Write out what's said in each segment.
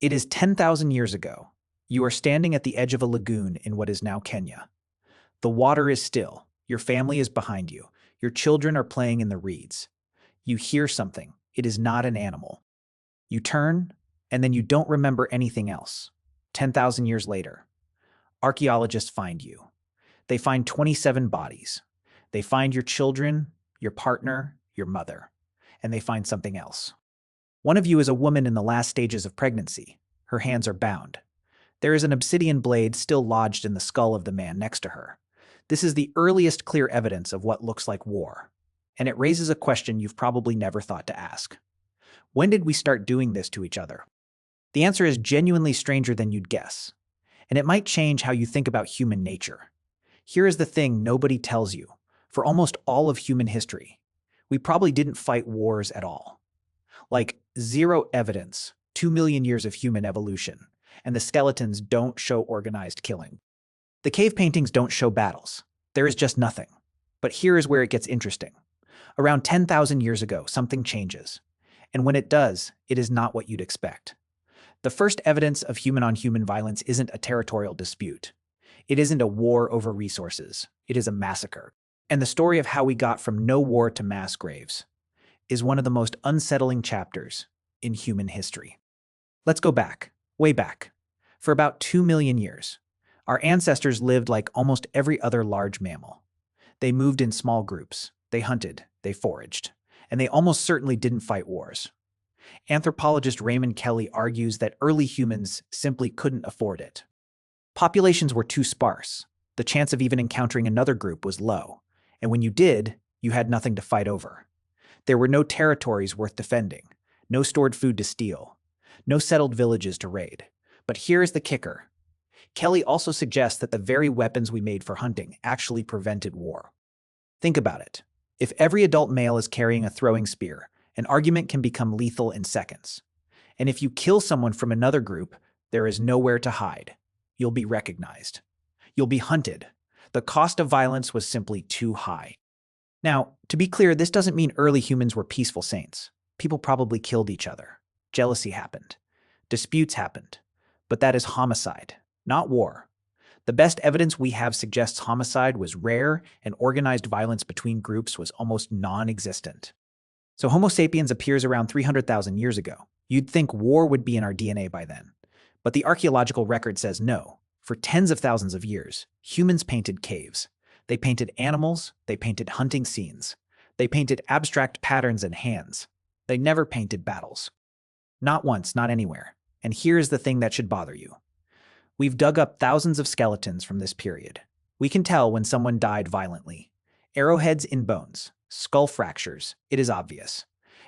It is 10,000 years ago. You are standing at the edge of a lagoon in what is now Kenya. The water is still. Your family is behind you. Your children are playing in the reeds. You hear something. It is not an animal. You turn, and then you don't remember anything else. 10,000 years later, archaeologists find you. They find 27 bodies. They find your children, your partner, your mother, and they find something else. One of you is a woman in the last stages of pregnancy. Her hands are bound. There is an obsidian blade still lodged in the skull of the man next to her. This is the earliest clear evidence of what looks like war, and it raises a question you've probably never thought to ask. When did we start doing this to each other? The answer is genuinely stranger than you'd guess, and it might change how you think about human nature. Here is the thing nobody tells you. For almost all of human history, we probably didn't fight wars at all. Like, zero evidence, 2 million years of human evolution, and the skeletons don't show organized killing. The cave paintings don't show battles. There is just nothing. But here is where it gets interesting. Around 10,000 years ago, something changes. And when it does, it is not what you'd expect. The first evidence of human-on-human violence isn't a territorial dispute. It isn't a war over resources. It is a massacre. And the story of how we got from no war to mass graves is one of the most unsettling chapters in human history. Let's go back, way back. For about 2 million years, our ancestors lived like almost every other large mammal. They moved in small groups, they hunted, they foraged, and they almost certainly didn't fight wars. Anthropologist Raymond Kelly argues that early humans simply couldn't afford it. Populations were too sparse. The chance of even encountering another group was low, and when you did, you had nothing to fight over. There were no territories worth defending, no stored food to steal, no settled villages to raid. But here is the kicker. Kelly also suggests that the very weapons we made for hunting actually prevented war. Think about it. If every adult male is carrying a throwing spear, an argument can become lethal in seconds. And if you kill someone from another group, there is nowhere to hide. You'll be recognized. You'll be hunted. The cost of violence was simply too high. Now, to be clear, this doesn't mean early humans were peaceful saints. People probably killed each other. Jealousy happened. Disputes happened. But that is homicide, not war. The best evidence we have suggests homicide was rare and organized violence between groups was almost non-existent. So Homo sapiens appears around 300,000 years ago. You'd think war would be in our DNA by then. But the archaeological record says no. For tens of thousands of years, humans painted caves. They painted animals, they painted hunting scenes. They painted abstract patterns and hands. They never painted battles. Not once, not anywhere. And here's the thing that should bother you. We've dug up thousands of skeletons from this period. We can tell when someone died violently. Arrowheads in bones, skull fractures, it is obvious.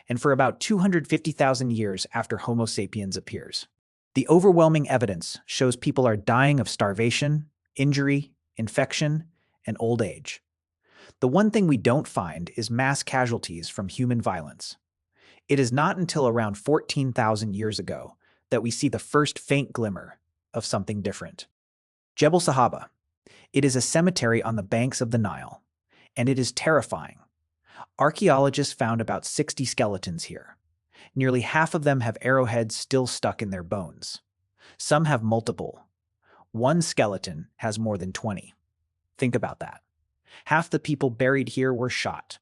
And for about 250,000 years after Homo sapiens appears. The overwhelming evidence shows people are dying of starvation, injury, infection, and old age. The one thing we don't find is mass casualties from human violence. It is not until around 14,000 years ago that we see the first faint glimmer of something different. Jebel Sahaba. It is a cemetery on the banks of the Nile, and it is terrifying. Archaeologists found about 60 skeletons here. Nearly half of them have arrowheads still stuck in their bones. Some have multiple. One skeleton has more than 20. Think about that. Half the people buried here were shot.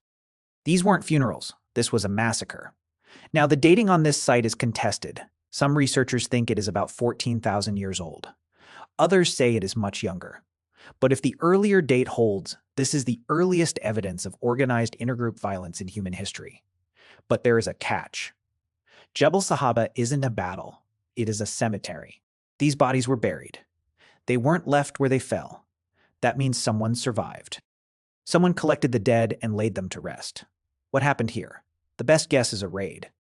These weren't funerals. This was a massacre. Now, the dating on this site is contested. Some researchers think it is about 14,000 years old. Others say it is much younger. But if the earlier date holds, this is the earliest evidence of organized intergroup violence in human history. But there is a catch. Jebel Sahaba isn't a battle. It is a cemetery. These bodies were buried. They weren't left where they fell. That means someone survived. Someone collected the dead and laid them to rest. What happened here? The best guess is a raid.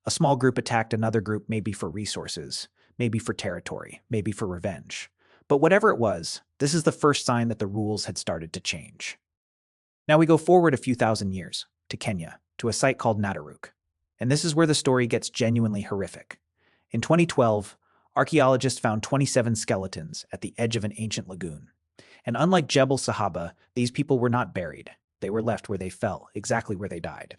A small group attacked another group, maybe for resources, maybe for territory, maybe for revenge. But whatever it was, this is the first sign that the rules had started to change. Now we go forward a few thousand years, to Kenya, to a site called Nataruk. And this is where the story gets genuinely horrific. In 2012, archaeologists found 27 skeletons at the edge of an ancient lagoon. And unlike Jebel Sahaba, these people were not buried. They were left where they fell, exactly where they died.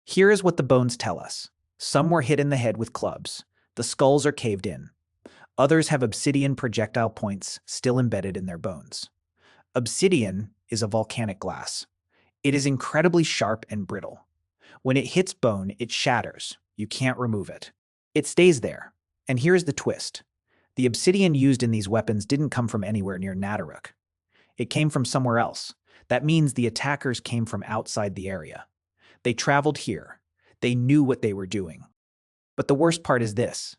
Here is what the bones tell us. Some were hit in the head with clubs. The skulls are caved in. Others have obsidian projectile points still embedded in their bones. Obsidian is a volcanic glass. It is incredibly sharp and brittle. When it hits bone, it shatters. You can't remove it. It stays there. And here's the twist. The obsidian used in these weapons didn't come from anywhere near Nataruk. It came from somewhere else. That means the attackers came from outside the area. They traveled here. They knew what they were doing. But the worst part is this.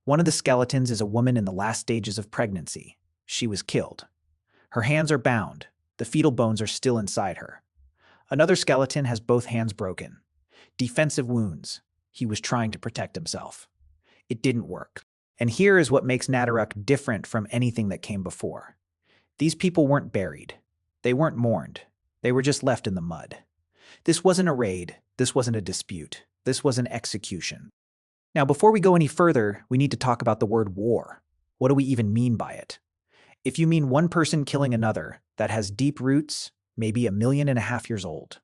One of the skeletons is a woman in the last stages of pregnancy. She was killed. Her hands are bound. The fetal bones are still inside her. Another skeleton has both hands broken. Defensive wounds. He was trying to protect himself. It didn't work. And here is what makes Nataruk different from anything that came before. These people weren't buried. They weren't mourned. They were just left in the mud. This wasn't a raid. This wasn't a dispute. This was an execution. Now, before we go any further, we need to talk about the word war. What do we even mean by it? If you mean one person killing another, that has deep roots, maybe 1.5 million years old.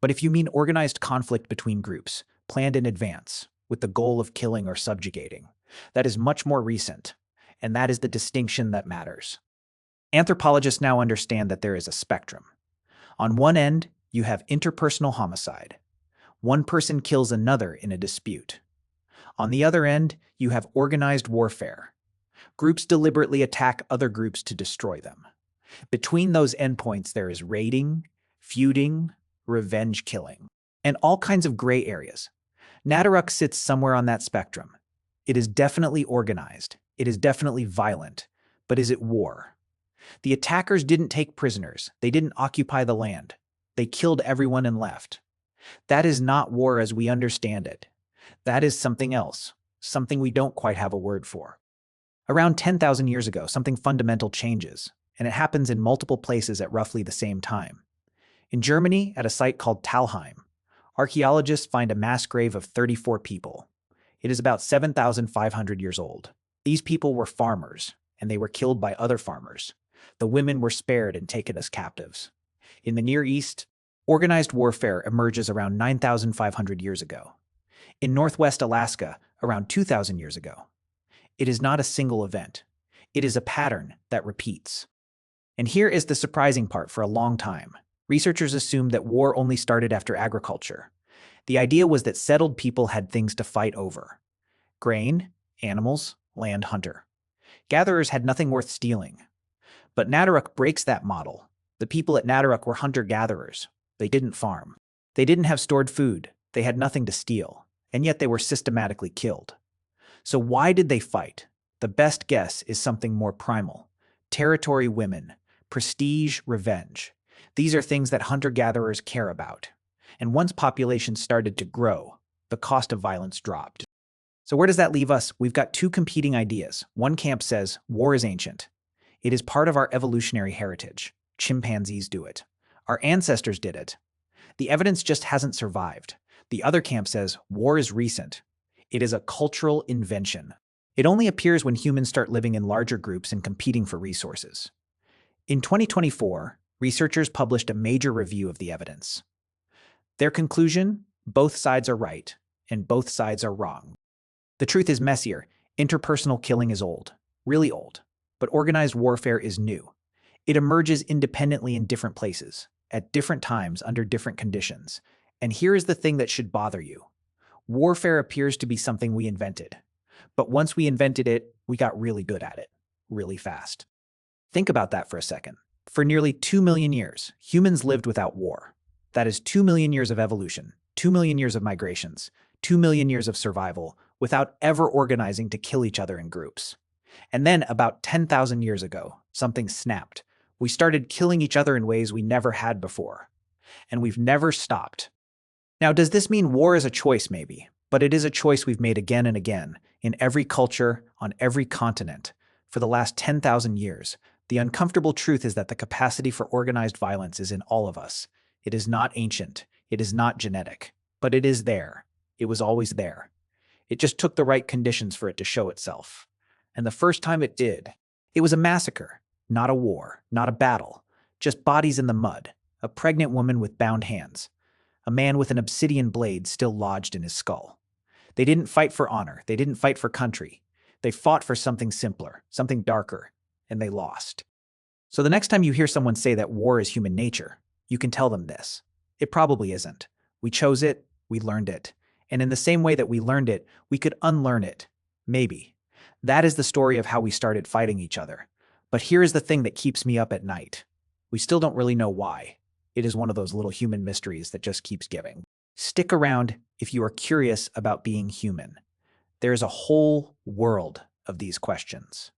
But if you mean organized conflict between groups, planned in advance, with the goal of killing or subjugating, that is much more recent, and that is the distinction that matters. Anthropologists now understand that there is a spectrum. On one end, you have interpersonal homicide. One person kills another in a dispute. On the other end, you have organized warfare. Groups deliberately attack other groups to destroy them. Between those endpoints, there is raiding, feuding, revenge killing, and all kinds of gray areas. Nataruk sits somewhere on that spectrum. It is definitely organized. It is definitely violent. But is it war? The attackers didn't take prisoners. They didn't occupy the land. They killed everyone and left. That is not war as we understand it. That is something else, something we don't quite have a word for. Around 10,000 years ago, something fundamental changes, and it happens in multiple places at roughly the same time. In Germany, at a site called Talheim, archaeologists find a mass grave of 34 people. It is about 7,500 years old. These people were farmers, and they were killed by other farmers. The women were spared and taken as captives. In the Near East, organized warfare emerges around 9,500 years ago. In northwest Alaska, around 2,000 years ago. It is not a single event. It is a pattern that repeats. And here is the surprising part. For a long time, researchers assumed that war only started after agriculture. The idea was that settled people had things to fight over. Grain, animals, land, hunter. Gatherers had nothing worth stealing. But Nataruk breaks that model. The people at Nataruk were hunter-gatherers. They didn't farm. They didn't have stored food. They had nothing to steal. And yet they were systematically killed. So why did they fight? The best guess is something more primal. Territory, women, prestige, revenge. These are things that hunter-gatherers care about. And once populations started to grow, the cost of violence dropped. So where does that leave us? We've got two competing ideas. One camp says war is ancient. It is part of our evolutionary heritage. Chimpanzees do it. Our ancestors did it. The evidence just hasn't survived. The other camp says war is recent. It is a cultural invention. It only appears when humans start living in larger groups and competing for resources. In 2024, researchers published a major review of the evidence. Their conclusion? Both sides are right, and both sides are wrong. The truth is messier. Interpersonal killing is old, really old, but organized warfare is new. It emerges independently in different places, at different times, under different conditions. And here is the thing that should bother you. Warfare appears to be something we invented. But once we invented it, we got really good at it, really fast. Think about that for a second. For nearly 2 million years, humans lived without war. That is 2 million years of evolution, 2 million years of migrations, 2 million years of survival, without ever organizing to kill each other in groups. And then about 10,000 years ago, something snapped. We started killing each other in ways we never had before. And we've never stopped. Now, does this mean war is a choice? Maybe. But it is a choice we've made again and again, in every culture, on every continent, for the last 10,000 years. The uncomfortable truth is that the capacity for organized violence is in all of us. It is not ancient. It is not genetic. But it is there. It was always there. It just took the right conditions for it to show itself. And the first time it did, it was a massacre, not a war, not a battle, just bodies in the mud, a pregnant woman with bound hands, a man with an obsidian blade still lodged in his skull. They didn't fight for honor. They didn't fight for country. They fought for something simpler, something darker, and they lost. So the next time you hear someone say that war is human nature, you can tell them this. It probably isn't. We chose it, we learned it. And in the same way that we learned it, we could unlearn it. Maybe. That is the story of how we started fighting each other. But here is the thing that keeps me up at night. We still don't really know why. It is one of those little human mysteries that just keeps giving. Stick around if you are curious about being human. There is a whole world of these questions.